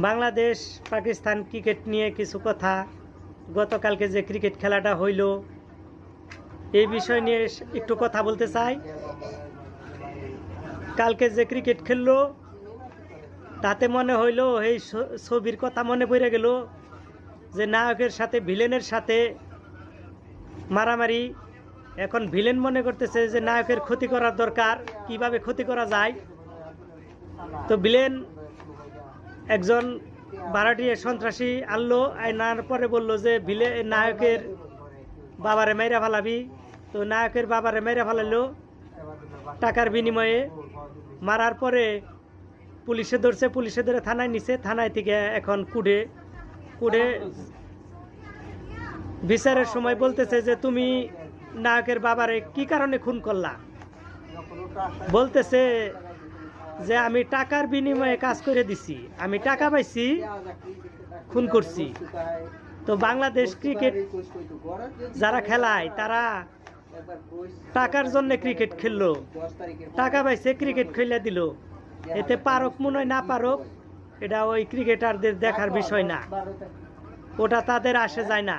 Bangladesh Pakistan cricket নিয়ে কিছু কথা। গতকালকে যে ক্রিকেট খেলাটা হইল এই বিষয় নিয়ে একটু কথা বলতে চাই। কালকে যে ক্রিকেট খেললো তাতে মনে হইল এই ছবির কথা মনে পড়ে গেল যে নায়কের সাথে ভিলেনের সাথে মারামারি। এখন ভিলেন মনে করতেছে যে নায়কের ক্ষতি করার দরকার, কিভাবে ক্ষতি করা যায়। তো ভিলেন একজন ভাড়াটিয়া সন্ত্রাসী আনলো, আনার পরে বলল যে নায়কের বাবারে মেরে ফেলাবি। তো নায়কের বাবারে মেরে ফেলালো টাকার বিনিময়ে। মারার পরে পুলিশে ধরছে, পুলিশে ধরে থানায় নিছে। থানায় থেকে এখন কুড়ে বিচারের সময় বলতেছে যে তুমি নায়কের বাবারে কি কারণে খুন করলা। বলতেছে যে আমি টাকার বিনিময়ে কাজ করে দিছি, আমি টাকা পাইছি, খুন করছি। তো বাংলাদেশ ক্রিকেট যারা খেলায় তারা টাকার জন্য ক্রিকেট খেললো, টাকা পাইছে, ক্রিকেট খেলে দিল। এতে পারক মনে হয় না পারক এটা ওই ক্রিকেটারদের দেখার বিষয় না, ওটা তাদের আসে যায় না।